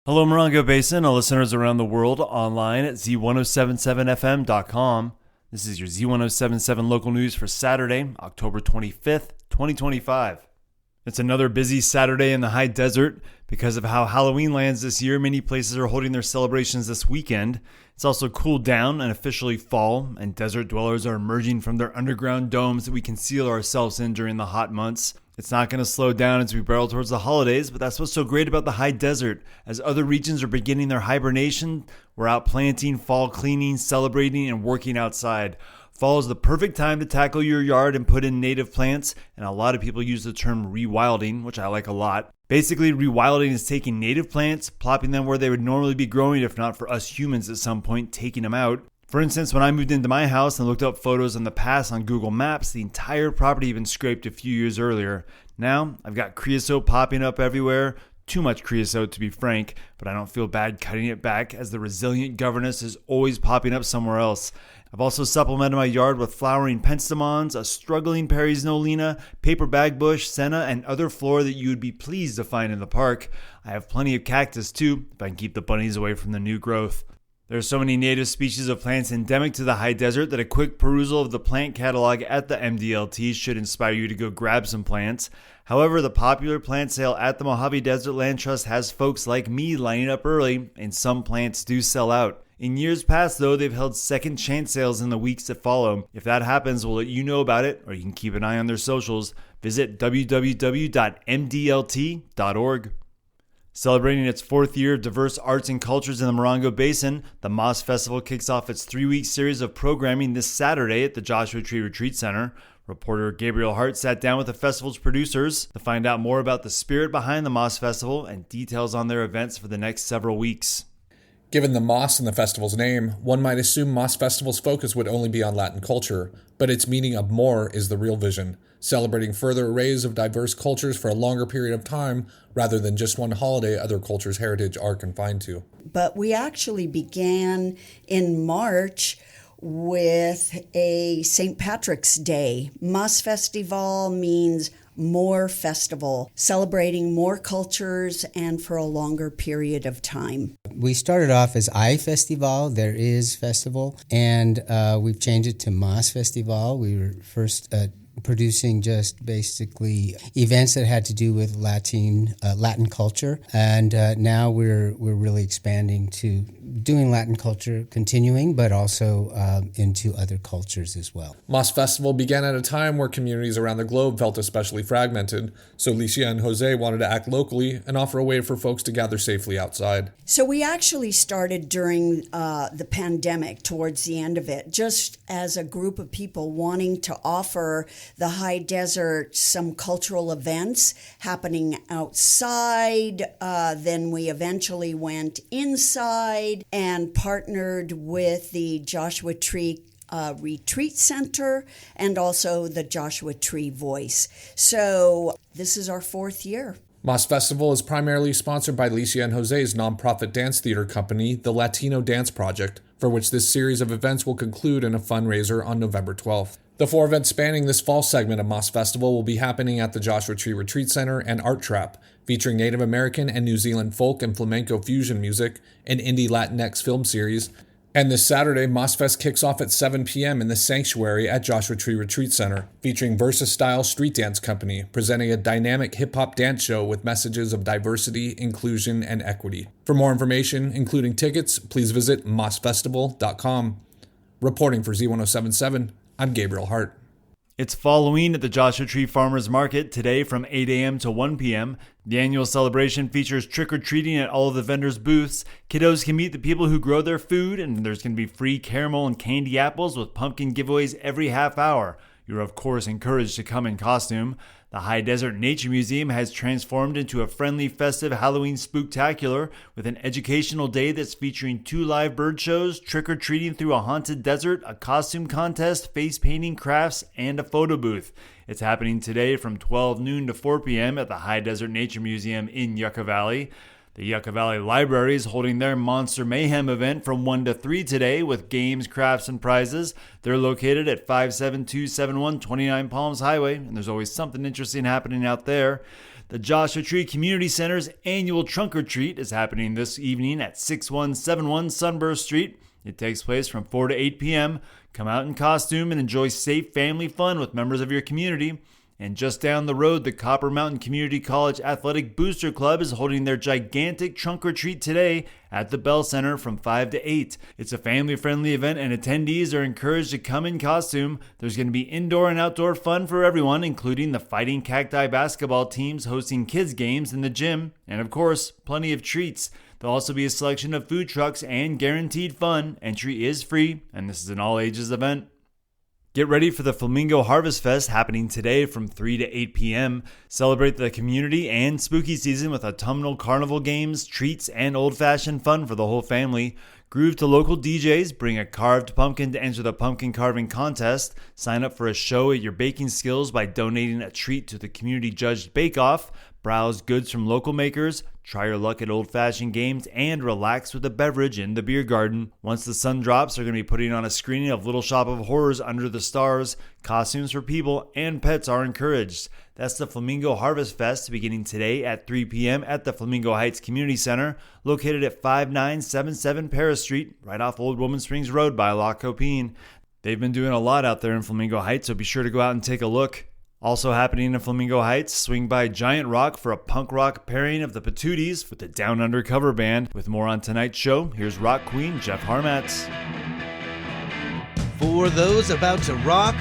Hello, Morongo Basin, and listeners around the world online at Z107.7fm.com. This is your Z107.7 local news for Saturday, October 25th, 2025. It's another busy Saturday in the high desert. Because of how Halloween lands this year, many places are holding their celebrations this weekend. It's also cooled down and officially fall, and desert dwellers are emerging from their underground domes that we conceal ourselves in during the hot months. It's not going to slow down as we barrel towards the holidays, but that's what's so great about the high desert. As other regions are beginning their hibernation, we're out planting, fall cleaning, celebrating, and working outside. Fall is the perfect time to tackle your yard and put in native plants, and a lot of people use the term rewilding, which I like a lot. Basically, rewilding is taking native plants, plopping them where they would normally be growing if not for us humans at some point taking them out. For instance, when I moved into my house and looked up photos in the past on Google Maps, the entire property had been scraped a few years earlier. Now, I've got creosote popping up everywhere. Too much creosote, to be frank, but I don't feel bad cutting it back as the resilient governess is always popping up somewhere else. I've also supplemented my yard with flowering penstemons, a struggling Perry's Nolina, paper bagbush, senna, and other flora that you would be pleased to find in the park. I have plenty of cactus too, if I can keep the bunnies away from the new growth. There are so many native species of plants endemic to the high desert that a quick perusal of the plant catalog at the MDLT should inspire you to go grab some plants. However, the popular plant sale at the Mojave Desert Land Trust has folks like me lining up early, and some plants do sell out. In years past, though, they've held second chance sales in the weeks that follow. If that happens, we'll let you know about it, or you can keep an eye on their socials. Visit www.mdlt.org. Celebrating its fourth year of diverse arts and cultures in the Morongo Basin, the Moss Festival kicks off its 3-week series of programming this Saturday at the Joshua Tree Retreat Center. Reporter Gabriel Hart sat down with the festival's producers to find out more about the spirit behind the Moss Festival and details on their events for the next several weeks. Given the Moss in the festival's name, one might assume Moss Festival's focus would only be on Latin culture, but its meaning of more is the real vision, celebrating further arrays of diverse cultures for a longer period of time rather than just one holiday other cultures' heritage are confined to. But we actually began in March with a St. Patrick's Day. Moss Festival means more festival, celebrating more cultures and for a longer period of time. We started off as I Festival, there is festival, and we've changed it to Moss Festival. We were first producing just basically events that had to do with Latin culture, and now we're really expanding to doing Latin culture, continuing, but also into other cultures as well. Moss Festival began at a time where communities around the globe felt especially fragmented, so Licia and Jose wanted to act locally and offer a way for folks to gather safely outside. So we actually started during the pandemic, towards the end of it, just as a group of people wanting to offer the high desert some cultural events happening outside. Then we eventually went inside and partnered with the Joshua Tree Retreat Center and also the Joshua Tree Voice. So this is our fourth year. Moss Festival is primarily sponsored by Licia and Jose's nonprofit dance theater company, the Latino Dance Project, for which this series of events will conclude in a fundraiser on November 12th. The 4 events spanning this fall segment of Moss Festival will be happening at the Joshua Tree Retreat Center and Art Trap, featuring Native American and New Zealand folk and flamenco fusion music, an indie Latinx film series. And this Saturday, Moss Fest kicks off at 7 p.m. in the Sanctuary at Joshua Tree Retreat Center, featuring Versa Style Street Dance Company, presenting a dynamic hip-hop dance show with messages of diversity, inclusion, and equity. For more information, including tickets, please visit mossfestival.com. Reporting for Z107.7, I'm Gabriel Hart. It's Halloween at the Joshua Tree Farmers Market today from 8 a.m. to 1 p.m. The annual celebration features trick-or-treating at all of the vendors' booths. Kiddos can meet the people who grow their food, and there's going to be free caramel and candy apples with pumpkin giveaways every half hour. You're of course encouraged to come in costume. The High Desert Nature Museum has transformed into a friendly, festive Halloween spooktacular with an educational day that's featuring 2 live bird shows, trick-or-treating through a haunted desert, a costume contest, face painting crafts, and a photo booth. It's happening today from 12 noon to 4 p.m. at the High Desert Nature Museum in Yucca Valley. The Yucca Valley Library is holding their Monster Mayhem event from 1 to 3 today with games, crafts, and prizes. They're located at 57271 29 Palms Highway, and there's always something interesting happening out there. The Joshua Tree Community Center's annual Trunk or Treat is happening this evening at 6171 Sunburst Street. It takes place from 4 to 8 p.m. Come out in costume and enjoy safe family fun with members of your community. And just down the road, the Copper Mountain Community College Athletic Booster Club is holding their gigantic trunk or treat today at the Bell Center from 5 to 8. It's a family-friendly event and attendees are encouraged to come in costume. There's going to be indoor and outdoor fun for everyone, including the Fighting Cacti basketball teams hosting kids games in the gym, and of course, plenty of treats. There'll also be a selection of food trucks and guaranteed fun. Entry is free, and this is an all-ages event. Get ready for the Flamingo Harvest Fest happening today from 3 to 8 p.m. Celebrate the community and spooky season with autumnal carnival games, treats, and old-fashioned fun for the whole family. Groove to local DJs, bring a carved pumpkin to enter the pumpkin carving contest. Sign up for a show at your baking skills by donating a treat to the community-judged bake-off. Browse goods from local makers, try your luck at old-fashioned games, and relax with a beverage in the beer garden. Once the sun drops, they're going to be putting on a screening of Little Shop of Horrors Under the Stars. Costumes for people and pets are encouraged. That's the Flamingo Harvest Fest beginning today at 3 p.m. at the Flamingo Heights Community Center, located at 5977 Paris Street, right off Old Woman Springs Road by La Copine. They've been doing a lot out there in Flamingo Heights, so be sure to go out and take a look. Also happening in Flamingo Heights, swing by Giant Rock for a punk rock pairing of the Patooties with the Down Under cover band. With more on tonight's show, here's rock queen Jeff Harmatz. For those about to rock,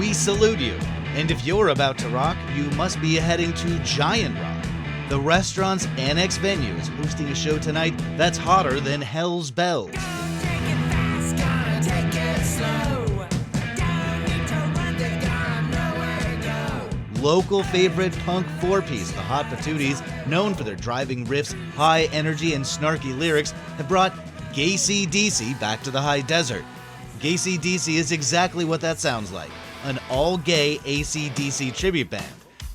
we salute you. And if you're about to rock, you must be heading to Giant Rock. The restaurant's annex venue is hosting a show tonight that's hotter than Hell's Bells. Local favorite punk four-piece, the Hot Patooties, known for their driving riffs, high energy, and snarky lyrics, have brought Gacy DC back to the high desert. Gacy DC is exactly what that sounds like, an all-gay AC/DC tribute band.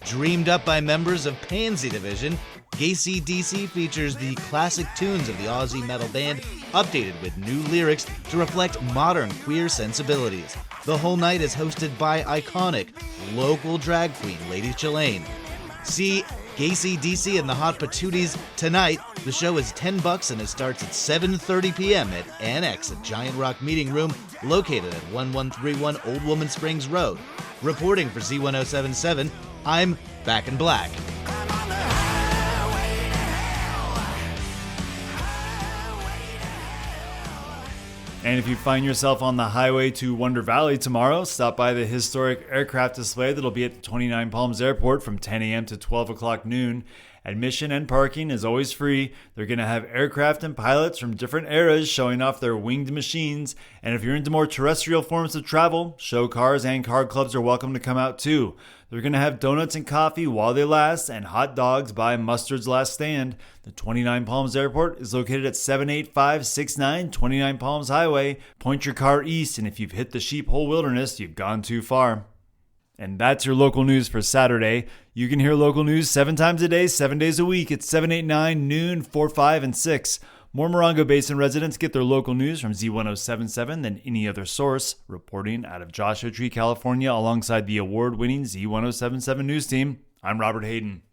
Dreamed up by members of Pansy Division, Gacy DC features the classic tunes of the Aussie metal band, updated with new lyrics to reflect modern queer sensibilities. The whole night is hosted by iconic local drag queen Lady Chillane. See Gacy DC and the Hot Patooties tonight. The show is $10 and it starts at 7:30 p.m. at Annex at Giant Rock Meeting Room, located at 1131 Old Woman Springs Road. Reporting for Z107.7, I'm Back in Black. And if you find yourself on the highway to Wonder Valley tomorrow, stop by the historic aircraft display that'll be at the 29 Palms Airport from 10 a.m. to 12 o'clock noon. Admission and parking is always free. They're going to have aircraft and pilots from different eras showing off their winged machines. And if you're into more terrestrial forms of travel, show cars and car clubs are welcome to come out too. They're going to have donuts and coffee while they last and hot dogs by Mustard's Last Stand. The 29 Palms Airport is located at 78569 29 Palms Highway. Point your car east, and if you've hit the Sheep Hole Wilderness, you've gone too far. And that's your local news for Saturday. You can hear local news 7 times a day, 7 days a week at 7, 8, 9, noon, 4, 5, and 6. More Morongo Basin residents get their local news from Z107.7 than any other source. Reporting out of Joshua Tree, California, alongside the award-winning Z107.7 news team, I'm Robert Hayden.